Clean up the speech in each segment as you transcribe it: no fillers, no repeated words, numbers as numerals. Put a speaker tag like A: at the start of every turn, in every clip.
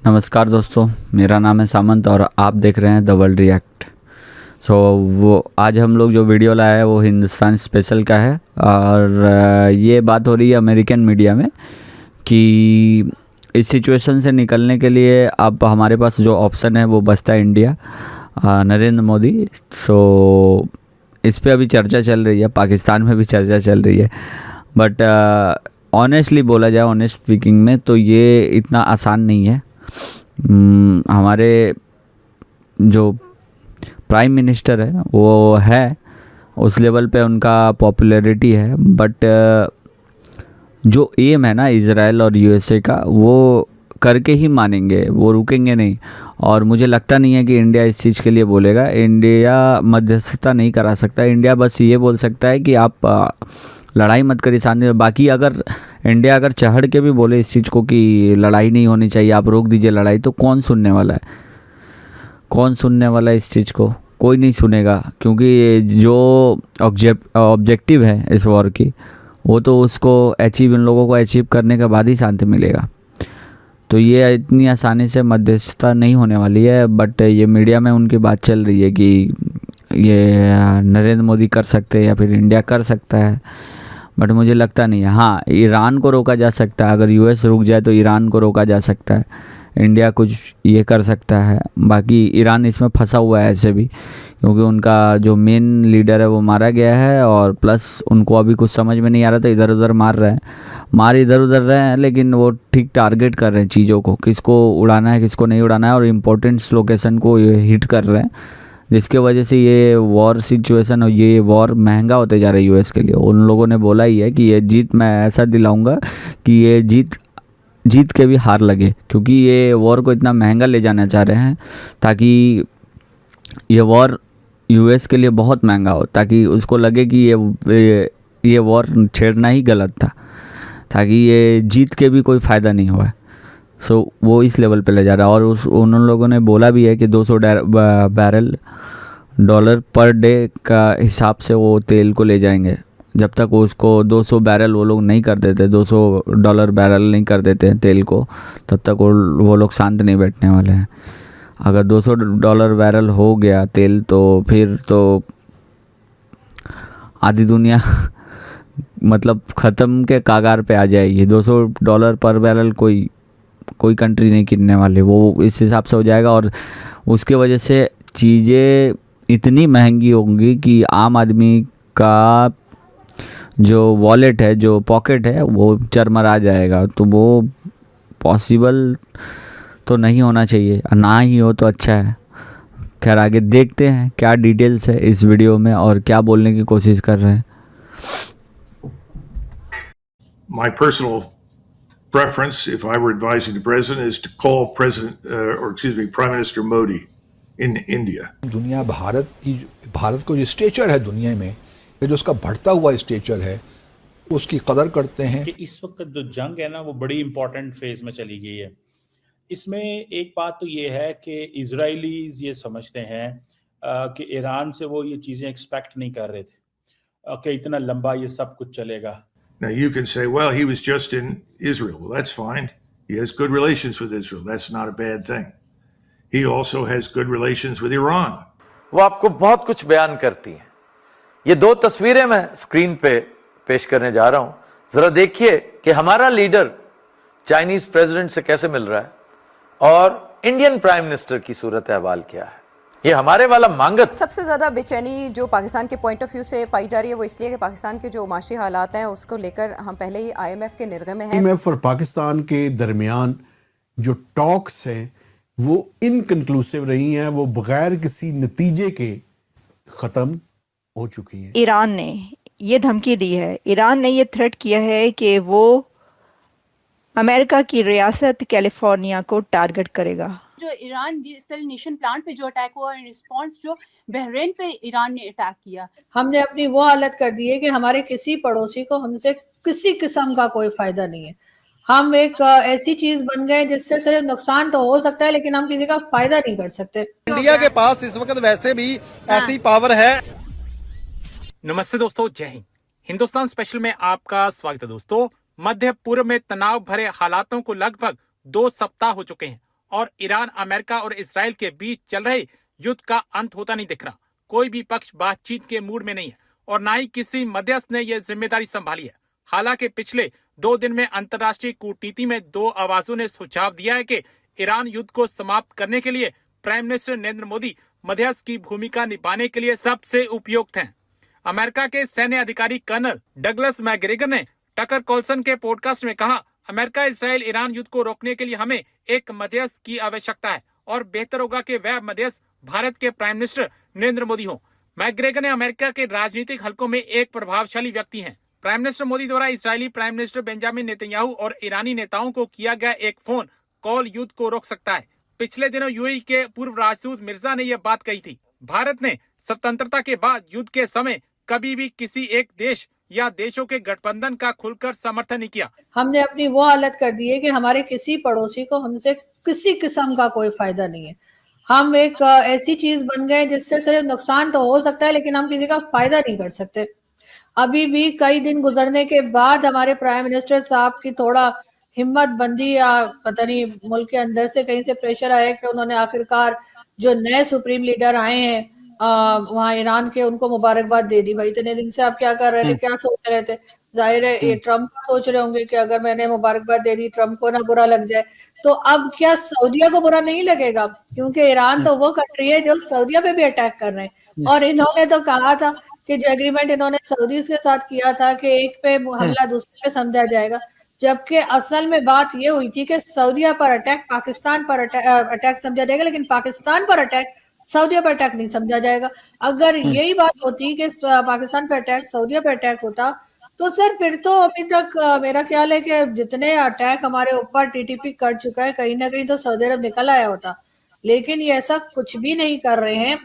A: नमस्कार दोस्तों, मेरा नाम है सामंत और आप देख रहे हैं द वर्ल्ड रिएक्ट। वो आज हम लोग जो वीडियो लाया है वो हिंदुस्तान स्पेशल का है और ये बात हो रही है अमेरिकन मीडिया में कि इस सिचुएशन से निकलने के लिए अब हमारे पास जो ऑप्शन है वो बचता है इंडिया, नरेंद्र मोदी। इस पे अभी चर्चा चल रही है, पाकिस्तान में भी चर्चा चल रही है, बट ऑनेस्टली बोला जाए, ऑनेस्ट स्पीकिंग में, तो ये इतना आसान नहीं है। हमारे जो प्राइम मिनिस्टर है वो है उस लेवल पे, उनका पॉपुलैरिटी है, बट जो एम है ना इजराइल और यूएसए का, वो करके ही मानेंगे, वो रुकेंगे नहीं। और मुझे लगता नहीं है कि इंडिया इस चीज़ के लिए बोलेगा। इंडिया मध्यस्थता नहीं करा सकता। इंडिया बस ये बोल सकता है कि आप लड़ाई मत करिए, शांति। बाकी अगर इंडिया अगर चढ़ के भी बोले इस चीज़ को कि लड़ाई नहीं होनी चाहिए, आप रोक दीजिए लड़ाई, तो कौन सुनने वाला है? कौन सुनने वाला है इस चीज़ को? कोई नहीं सुनेगा, क्योंकि जो ऑब्जेक्टिव है इस वॉर की, वो तो उसको अचीव, इन लोगों को अचीव करने के बाद ही शांति मिलेगा। तो ये इतनी आसानी से मध्यस्थता नहीं होने वाली है। बट ये मीडिया में उनकी बात चल रही है कि ये नरेंद्र मोदी कर सकते हैं या फिर इंडिया कर सकता है, बट मुझे लगता नहीं है। हाँ, ईरान को रोका जा सकता है, अगर यूएस रुक जाए तो ईरान को रोका जा सकता है, इंडिया कुछ ये कर सकता है। बाकी ईरान इसमें फंसा हुआ है ऐसे भी, क्योंकि उनका जो मेन लीडर है वो मारा गया है, और प्लस उनको अभी कुछ समझ में नहीं आ रहा था, इधर उधर मार इधर उधर रहे हैं, लेकिन वो ठीक टारगेट कर रहे हैं चीज़ों को, किसको उड़ाना है किसको नहीं उड़ाना है, और इम्पोर्टेंट लोकेशन को ये हिट कर रहे हैं, जिसके वजह से ये वॉर सिचुएशन और ये वॉर महंगा होते जा रहा है यूएस के लिए। उन लोगों ने बोला ही है कि ये जीत मैं ऐसा दिलाऊंगा कि ये जीत के भी हार लगे, क्योंकि ये वॉर को इतना महंगा ले जाना चाह रहे हैं ताकि ये वॉर यूएस के लिए बहुत महंगा हो, ताकि उसको लगे कि ये वॉर छेड़ना ही गलत था, ताकि ये जीत के भी कोई फ़ायदा नहीं हुआ। वो इस लेवल पे ले जा रहा है। और उन लोगों ने बोला भी है कि 200 बैरल डॉलर पर डे का हिसाब से वो तेल को ले जाएंगे। जब तक उसको 200 बैरल वो लोग नहीं कर देते, $200 बैरल नहीं कर देते हैं तेल को, तब तक वो लोग शांत नहीं बैठने वाले हैं। अगर $200 बैरल हो गया तेल, तो फिर तो आधी दुनिया मतलब ख़त्म के कागार पे आ जाएगी। $200 पर बैरल कोई कंट्री नहीं किनने वाले, वो इस हिसाब से हो जाएगा। और उसके वजह से चीज़ें इतनी महंगी होंगी कि आम आदमी का जो वॉलेट है, जो पॉकेट है, वो चरमरा जाएगा। तो वो पॉसिबल तो नहीं होना चाहिए, ना ही हो तो अच्छा है। खैर, आगे देखते हैं क्या डिटेल्स है इस वीडियो में और क्या बोलने की कोशिश कर रहे हैं।
B: My personal preference, if I were advising the president, is to call Prime Minister Modi in India.
C: दुनिया भारत को जो स्टेचर है दुनिया में, ये जो उसका बढ़ता हुआ स्टेचर है, उसकी कदर करते हैं।
D: कि इस वक्त जो जंग है ना, वो बड़ी इंपॉर्टेंट फेज में चली गई है। इसमें एक बात तो ये है कि इजरायलीज ये समझते हैं कि ईरान से वो ये चीजें एक्सपेक्ट नहीं कर रहे थे कि इतना लंबा ये सब कुछ चलेगा।
B: Now you can say, well, he was just in Israel. Well, that's fine. He has good relations with Israel. That's not a bad thing. He also has good relations with Iran.
E: वो आपको बहुत कुछ बयान करती हैं। ये दो तस्वीरें मैं स्क्रीन पे पेश करने जा रहा हूं, जरा देखिए कि हमारा लीडर चाइनीज प्रेसिडेंट से कैसे मिल रहा है और इंडियन प्राइम मिनिस्टर की सूरत अहवाल क्या है। ये हमारे वाला मांगत।
F: सबसे ज्यादा बेचैनी जो पाकिस्तान के पॉइंट ऑफ व्यू से पाई जा रही है, वो इसलिए कि पाकिस्तान के जो माशी हालात हैं उसको लेकर हम पहले ही IMF के निर्गम में हैं।
G: IMF और पाकिस्तान के दरमियान जो टॉक्स हैं वो इनकंक्लूसिव रही हैं, वो बगैर किसी नतीजे के ख़त्म हो चुकी हैं।
H: ईरान ने ये धमकी दी है, ईरान ने ये थ्रेट किया है कि वो अमेरिका की रियासत कैलिफोर्निया को टारगेट करेगा।
I: जो ईरान डिसैलिनेशन प्लांट पे जो अटैक हुआ, रिस्पांस जो बहरीन पे ईरान ने अटैक किया,
J: हमने अपनी वो हालत कर दी है कि हमारे किसी पड़ोसी को हमसे किसी किस्म का कोई फायदा नहीं है। हम एक ऐसी चीज बन गए जिससे सिर्फ नुकसान तो हो सकता है, लेकिन हम किसी का फायदा नहीं कर सकते।
K: इंडिया के पास इस वक्त वैसे भी ऐसी पावर है।
L: नमस्ते दोस्तों, जय हिंद। हिंदुस्तान स्पेशल में आपका स्वागत है। दोस्तों, मध्य पूर्व में तनाव भरे हालातों को लगभग 2 सप्ताह हो चुके हैं और ईरान, अमेरिका और इसराइल के बीच चल रहे युद्ध का अंत होता नहीं दिख रहा। कोई भी पक्ष बातचीत के मूड में नहीं है और ना ही किसी मध्यस्थ ने यह जिम्मेदारी संभाली है। हालांकि पिछले 2 दिन में अंतर्राष्ट्रीय कूटनीति में 2 आवाजों ने सुझाव दिया है कि ईरान युद्ध को समाप्त करने के लिए प्राइम मिनिस्टर नरेंद्र मोदी मध्यस्थ की भूमिका निभाने के लिए सबसे उपयुक्त हैं। अमेरिका के सैन्य अधिकारी कर्नल डगलस मैकग्रेगर ने टकर कार्लसन के पॉडकास्ट में कहा, अमेरिका, इसराइल, ईरान युद्ध को रोकने के लिए हमें एक मध्यस्थ की आवश्यकता है और बेहतर होगा कि वह मध्यस्थ भारत के प्राइम मिनिस्टर नरेंद्र मोदी हो। मैकग्रेगर ने अमेरिका के राजनीतिक हलकों में एक प्रभावशाली व्यक्ति हैं। प्राइम मिनिस्टर मोदी द्वारा Israeli prime minister Benjamin Netanyahu और ईरानी नेताओं को किया गया एक फोन कॉल युद्ध को रोक सकता है। पिछले दिनों यूएई के पूर्व राजदूत मिर्जा ने यह बात कही थी। भारत ने स्वतंत्रता के बाद युद्ध के समय कभी भी किसी एक देश या देशों के गठबंधन का खुलकर समर्थन नहीं किया।
J: हमने अपनी वो हालत कर दी है कि हमारे किसी पड़ोसी को हमसे किसी किस्म का कोई फायदा नहीं है। हम एक ऐसी चीज बन गए जिससे सिर्फ नुकसान तो हो सकता है, लेकिन हम किसी का फायदा नहीं कर सकते। अभी भी कई दिन गुजरने के बाद हमारे प्राइम मिनिस्टर साहब की थोड़ा हिम्मत बंदी या पता नहीं मुल्क के अंदर से कहीं से प्रेशर आया कि उन्होंने आखिरकार जो नए सुप्रीम लीडर आए हैं वहाँ ईरान के, उनको मुबारकबाद दे दी। भाई इतने दिन से आप क्या कर रहे थे, क्या सोच रहे थे? जाहिर है ये ट्रम्प सोच रहे होंगे कि अगर मैंने मुबारकबाद दे दी ट्रम्प को ना बुरा लग जाए। तो अब क्या सऊदिया को बुरा नहीं लगेगा? क्योंकि ईरान तो वो कंट्री है जो सऊदिया पे भी अटैक कर रहे हैं। और इन्होंने तो कहा था कि जो एग्रीमेंट इन्होंने सऊदी के साथ किया था कि एक पे हमला दूसरे पे समझा जाएगा, जबकि असल में बात ये हुई थी कि सऊदिया पर अटैक पाकिस्तान पर अटैक समझा जाएगा, लेकिन पाकिस्तान पर अटैक सऊदिया पर अटैक नहीं समझा जाएगा। अगर यही बात होती कि पाकिस्तान पर अटैक सऊदिया पर अटैक होता तो सर फिर तो अभी तक मेरा ख्याल है कि जितने अटैक हमारे ऊपर टीटीपी कर चुका है, कहीं ना कहीं तो सऊदी अरब निकल आया होता। लेकिन ये ऐसा कुछ भी नहीं कर रहे हैं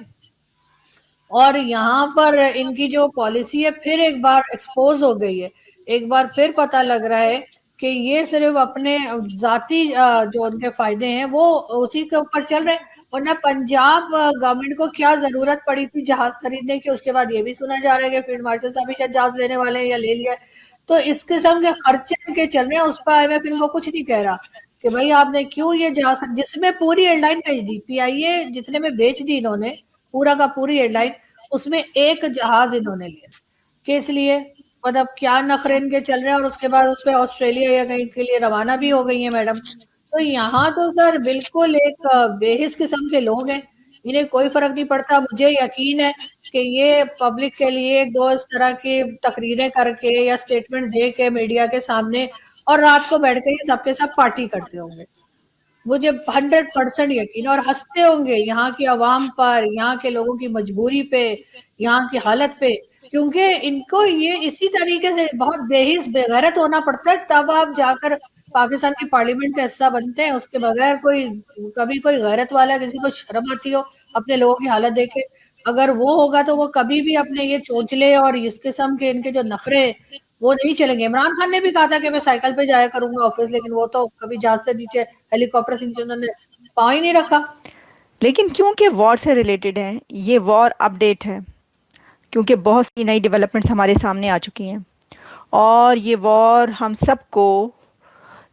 J: और यहाँ पर इनकी जो पॉलिसी है फिर एक बार एक्सपोज हो गई है। एक बार फिर पता लग रहा है कि ये सिर्फ अपने जाती जो उनके फायदे हैं वो उसी के ऊपर चल रहे हैं। वरना पंजाब गवर्नमेंट को क्या जरूरत पड़ी थी जहाज खरीदने की? उसके बाद ये भी सुना जा रहा है कि फील्ड मार्शल साहब भी शायद जहाज लेने वाले हैं या ले लिया। तो इस किस्म के खर्चे के चल रहे हैं, उस पर IMF इनको कुछ नहीं कह रहा कि भाई आपने क्यों ये जहाज, जिसमें पूरी एयरलाइन भेज दी, PIA जितने में बेच दी इन्होंने पूरा का पूरी एयरलाइन, उसमें एक जहाज इन्होंने लिया। किस लिए? मतलब क्या नखरे इनके चल रहे हैं? और उसके बाद उस पर ऑस्ट्रेलिया या कहीं के लिए रवाना भी हो गई है मैडम। तो यहाँ तो सर बिल्कुल एक बेहिस किस्म के लोग हैं, इन्हें कोई फर्क नहीं पड़ता। मुझे यकीन है कि ये पब्लिक के लिए 2 इस तरह की तकरीरें करके या स्टेटमेंट दे के मीडिया के सामने और रात को बैठ के ये सबके सब पार्टी करते होंगे। मुझे 100% यकीन, और हंसते होंगे यहाँ की आवाम पर, यहाँ के लोगों की मजबूरी पे, यहाँ की हालत पे, क्योंकि इनको ये इसी तरीके से बहुत बेहिस बेगैरत होना पड़ता है तब आप जाकर पाकिस्तान की पार्लियामेंट का हिस्सा बनते हैं। उसके बगैर कोई कभी कोई गैरत वाला, किसी को शर्म आती हो अपने लोगों की हालत देखे, अगर वो होगा तो वो कभी भी अपने ये चोंचले और इस किस्म के इनके जो नखरे वो नहीं चलेंगे। इमरान खान ने भी कहा था कि मैं साइकिल पे जाया करूंगा ऑफिस, लेकिन वो तो कभी जहाज से नीचे, हेलीकॉप्टर से नीचे उन्होंने पाँव ही नहीं रखा।
H: लेकिन क्योंकि वॉर से रिलेटेड है, ये वॉर अपडेट है, क्योंकि बहुत सी नई डेवलपमेंट्स हमारे सामने आ चुकी हैं और ये वॉर हम सबको,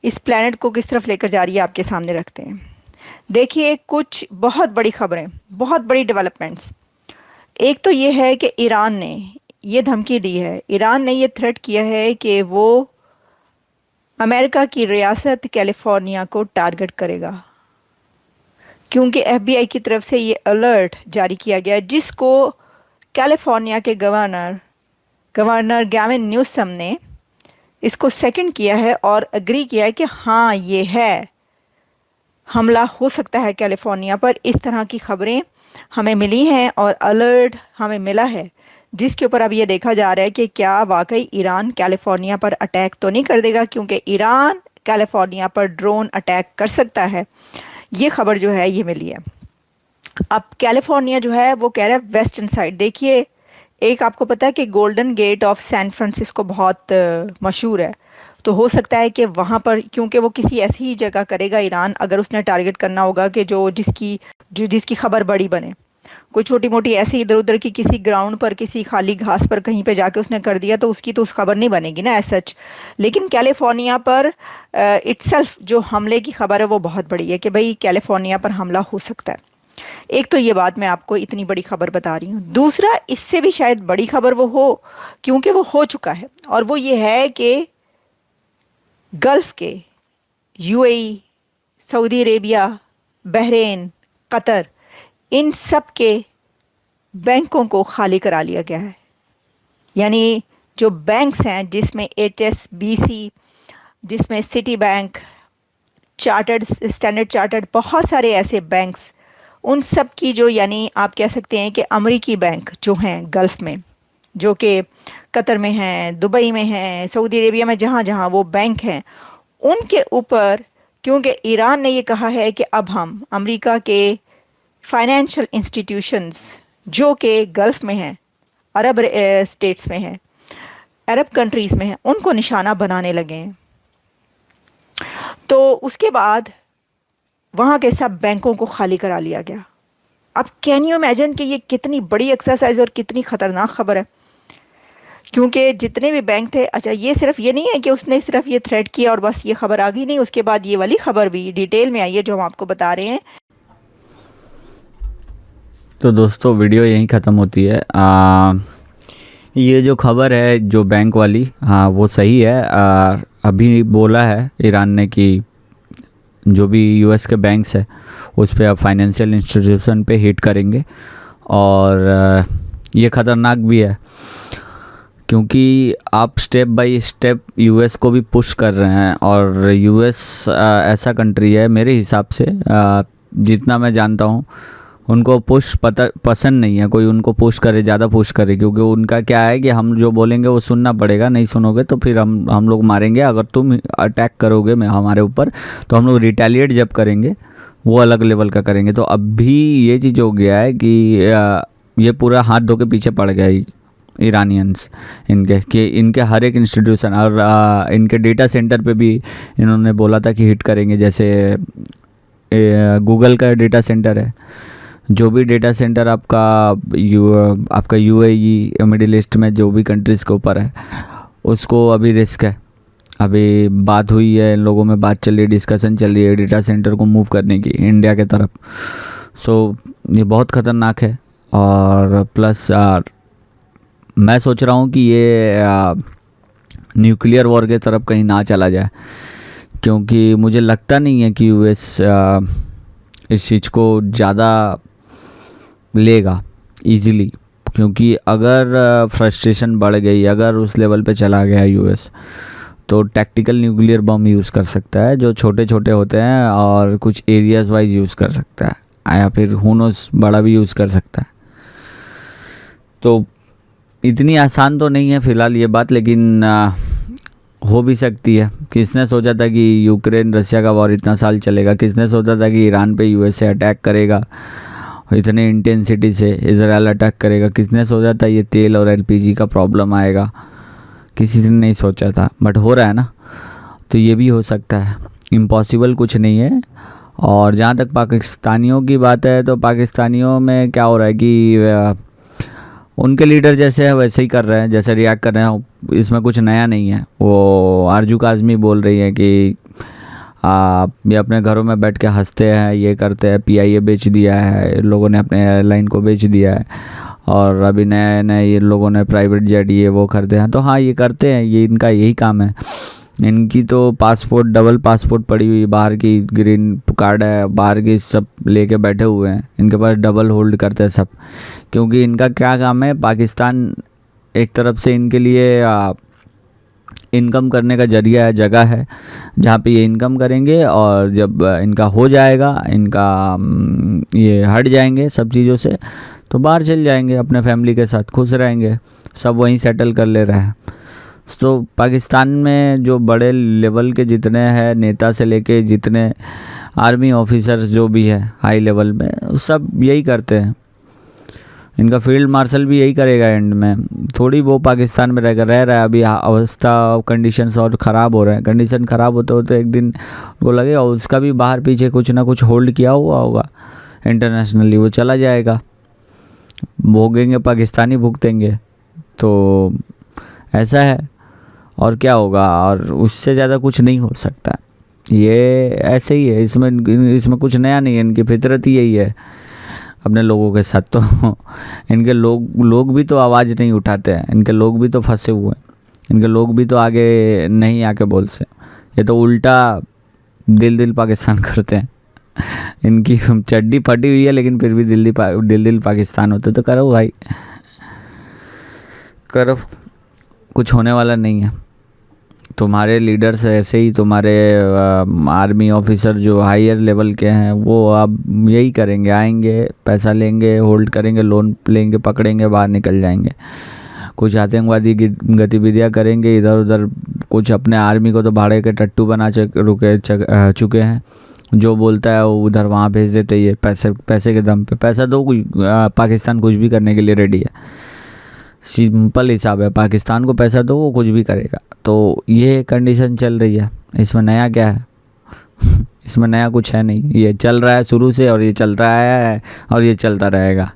H: इस प्लेनेट को किस तरफ लेकर जा रही है आपके सामने रखते हैं। देखिए कुछ बहुत बड़ी खबरें, बहुत बड़ी डेवलपमेंट्स। एक तो ये है कि ईरान ने ये धमकी दी है, ईरान ने ये थ्रेट किया है कि वो अमेरिका की रियासत कैलिफोर्निया को टारगेट करेगा, क्योंकि FBI की तरफ से ये अलर्ट जारी किया गया है, जिसको कैलिफोर्निया के गवर्नर गैविन न्यूसम ने इसको सेकंड किया है और एग्री किया है कि हाँ ये है, हमला हो सकता है कैलिफोर्निया पर। इस तरह की खबरें हमें मिली हैं और अलर्ट हमें मिला है, जिसके ऊपर अब ये देखा जा रहा है कि क्या वाकई ईरान कैलिफोर्निया पर अटैक तो नहीं कर देगा, क्योंकि ईरान कैलिफोर्निया पर ड्रोन अटैक कर सकता है। ये खबर जो है ये मिली है। अब कैलिफोर्निया जो है वो कह रहा है वेस्टर्न साइड। देखिए एक आपको पता है कि golden gate of San Francisco बहुत मशहूर है, तो हो सकता है कि वहाँ पर, क्योंकि वो किसी ऐसी ही जगह करेगा ईरान, अगर उसने टारगेट करना होगा कि जिसकी खबर बड़ी बने, कोई छोटी मोटी ऐसी इधर उधर की किसी ग्राउंड पर किसी खाली घास पर कहीं पे जाके उसने कर दिया तो उसकी तो उस खबर नहीं बनेगी ना एज सच। लेकिन कैलिफोर्निया पर इटसेल्फ जो हमले की खबर है वो बहुत बड़ी है कि भाई कैलिफोर्निया पर हमला हो सकता है। एक तो ये बात मैं आपको इतनी बड़ी खबर बता रही हूँ। दूसरा, इससे भी शायद बड़ी खबर वो हो क्योंकि वो हो चुका है, और वो ये है कि गल्फ के UAE, Saudi Arabia, Bahrain, Qatar, इन सब के बैंकों को खाली करा लिया गया है। यानी जो बैंक्स हैं जिसमें HSBC, जिसमें city bank, chartered, standard chartered, बहुत सारे ऐसे बैंक्स, उन सब की जो, यानी आप कह सकते हैं कि अमरीकी बैंक जो हैं गल्फ में, जो कि कतर में हैं, दुबई में हैं, सऊदी अरेबिया में, जहाँ जहाँ वो बैंक हैं, उनके ऊपर, क्योंकि ईरान ने ये कहा है कि अब हम अमेरिका के फाइनेंशियल इंस्टीट्यूशंस जो कि गल्फ में हैं, अरब स्टेट्स में हैं, अरब कंट्रीज़ में हैं, उनको निशाना बनाने लगे हैं। तो उसके बाद वहाँ के सब बैंकों को खाली करा लिया गया। अब कैन यू इमेजिन कि ये कितनी बड़ी एक्सरसाइज और कितनी ख़तरनाक खबर है, क्योंकि जितने भी बैंक थे, अच्छा ये सिर्फ ये नहीं है कि उसने सिर्फ ये थ्रेट किया और बस ये खबर आ गई, नहीं, उसके बाद ये वाली खबर भी डिटेल में आई है जो हम आपको बता रहे हैं।
A: तो दोस्तों वीडियो यहीं ख़त्म होती है। ये जो खबर है जो बैंक वाली, वो सही है। अभी बोला है ईरान ने कि जो भी यूएस के बैंक्स है उस पर अब फाइनेंशियल इंस्टीट्यूशन पे हिट करेंगे, और ये ख़तरनाक भी है क्योंकि आप स्टेप बाय स्टेप यूएस को भी पुश कर रहे हैं। और यूएस ऐसा कंट्री है मेरे हिसाब से, जितना मैं जानता हूँ, उनको पुश पसंद नहीं है कोई उनको पुश करे, ज़्यादा पुश करे, क्योंकि उनका क्या है कि हम जो बोलेंगे वो सुनना पड़ेगा, नहीं सुनोगे तो फिर हम लोग मारेंगे। अगर तुम अटैक करोगे हमारे ऊपर तो हम लोग रिटेलिएट जब करेंगे वो अलग लेवल का करेंगे। तो अभी ये चीज़ हो गया है कि ये पूरा हाथ धो के पीछे पड़ गया ईरानियंस इनके, कि इनके हर एक इंस्टीट्यूशन और इनके डेटा सेंटर पे भी इन्होंने बोला था कि हिट करेंगे। जैसे गूगल का डेटा सेंटर है, जो भी डेटा सेंटर आपका यूएई, मिडिल ईस्ट में जो भी कंट्रीज़ के ऊपर है, उसको अभी रिस्क है। अभी बात हुई है, इन लोगों में बात चल रही है, डिस्कशन चल रही है डेटा सेंटर को मूव करने की इंडिया के तरफ। सो ये बहुत ख़तरनाक है। और प्लस मैं सोच रहा हूँ कि ये न्यूक्लियर वॉर के तरफ कहीं ना चला जाए, क्योंकि मुझे लगता नहीं है कि यूएस इस चीज़ को ज़्यादा लेगा इजीली, क्योंकि अगर फ्रस्ट्रेशन बढ़ गई, अगर उस लेवल पे चला गया यूएस, तो टैक्टिकल न्यूक्लियर बम यूज़ कर सकता है जो छोटे छोटे होते हैं, और कुछ एरियाज़ वाइज यूज़ कर सकता है, या फिर हुनोस बड़ा भी यूज़ कर सकता है। तो इतनी आसान तो नहीं है फ़िलहाल ये बात, लेकिन हो भी सकती है। किसने सोचा था कि यूक्रेन रशिया का वॉर इतना साल चलेगा? किसने सोचा था कि ईरान पे यूएसए अटैक करेगा इतने इंटेंसिटी से, इजराइल अटैक करेगा? किसने सोचा था ये तेल और एलपीजी का प्रॉब्लम आएगा? किसी ने नहीं सोचा था, बट हो रहा है ना, तो ये भी हो सकता है, इम्पॉसिबल कुछ नहीं है। और जहाँ तक पाकिस्तानियों की बात है, तो पाकिस्तानियों में क्या हो रहा है कि उनके लीडर जैसे है वैसे ही कर रहे हैं, जैसे रिएक्ट कर रहे हैं, इसमें कुछ नया नहीं है। वो आरजू काज़मी बोल रही है कि ये अपने घरों में बैठ के हंसते हैं, ये करते हैं, पीआईए बेच दिया है, लोगों ने अपने एयरलाइन को बेच दिया है, और अभी नए नए ये लोगों ने प्राइवेट जेट ये वो करते हैं। तो हाँ, ये करते हैं, ये इनका यही काम है। इनकी तो पासपोर्ट, डबल पासपोर्ट पड़ी हुई, बाहर की ग्रीन कार्ड है, बाहर की सब लेके बैठे हुए हैं, इनके पास डबल होल्ड करते हैं सब, क्योंकि इनका क्या काम है, पाकिस्तान एक तरफ से इनके लिए इनकम करने का जरिया है, जगह है जहाँ पे ये इनकम करेंगे, और जब इनका हो जाएगा, इनका ये हट जाएंगे सब चीज़ों से, तो बाहर चल जाएंगे अपने फैमिली के साथ, खुश रहेंगे, सब वहीं सेटल कर ले रहे हैं। तो पाकिस्तान में जो बड़े लेवल के जितने हैं नेता से लेके जितने आर्मी ऑफिसर्स जो भी है हाई लेवल में, सब यही करते हैं। इनका फील्ड मार्शल भी यही करेगा एंड में, थोड़ी वो पाकिस्तान में रह रहा है। अभी अवस्था कंडीशंस और ख़राब हो रहे हैं, कंडीशन ख़राब होते होते एक दिन वो लगेगा उसका भी बाहर पीछे कुछ ना कुछ होल्ड किया हुआ होगा इंटरनेशनली, वो चला जाएगा। भोगेंगे पाकिस्तानी भुगतेंगे। तो ऐसा है, और क्या होगा, और उससे ज़्यादा कुछ नहीं हो सकता। ये ऐसे ही है, इसमें कुछ नया नहीं है, इनकी फितरत ही यही है अपने लोगों के साथ। तो इनके लोग भी तो आवाज़ नहीं उठाते हैं, इनके लोग भी तो फंसे हुए हैं, इनके लोग भी तो आगे नहीं आके बोलते। ये तो उल्टा दिल पाकिस्तान करते हैं। इनकी चड्डी फटी हुई है लेकिन फिर भी दिल पाकिस्तान होते। तो करो भाई, करो, कुछ होने वाला नहीं है। तुम्हारे लीडर्स ऐसे ही, तुम्हारे आर्मी ऑफिसर जो हायर लेवल के हैं वो अब यही करेंगे, आएंगे, पैसा लेंगे, होल्ड करेंगे, लोन लेंगे, पकड़ेंगे, बाहर निकल जाएंगे। कुछ आतंकवादी गतिविधियां करेंगे इधर उधर। कुछ अपने आर्मी को तो भाड़े के टट्टू बना चुके हैं। जो बोलता है वो उधर वहाँ भेज देते। ये पैसे के दम पे, पैसा दो, पाकिस्तान कुछ भी करने के लिए रेडी है। सिंपल हिसाब है, पाकिस्तान को पैसा दो वो कुछ भी करेगा। तो ये कंडीशन चल रही है। इसमें नया क्या है? इसमें नया कुछ है नहीं, ये चल रहा है शुरू से और ये चल रहा है और ये चलता रहेगा।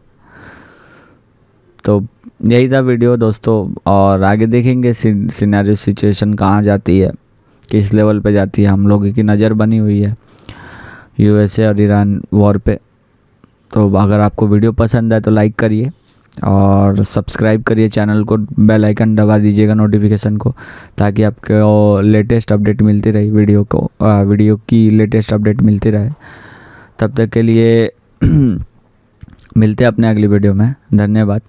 A: तो यही था वीडियो दोस्तों, और आगे देखेंगे सिनेरियो सिचुएशन कहाँ जाती है, किस लेवल पे जाती है। हम लोगों की नज़र बनी हुई है यूएसए और ईरान वॉर पे। तो अगर आपको वीडियो पसंद आए तो लाइक करिए और सब्सक्राइब करिए चैनल को, बेल आइकन दबा दीजिएगा नोटिफिकेशन को, ताकि आपको लेटेस्ट अपडेट मिलती रहे, वीडियो की लेटेस्ट अपडेट मिलती रहे। तब तक के लिए मिलते हैं अपने अगली वीडियो में। धन्यवाद।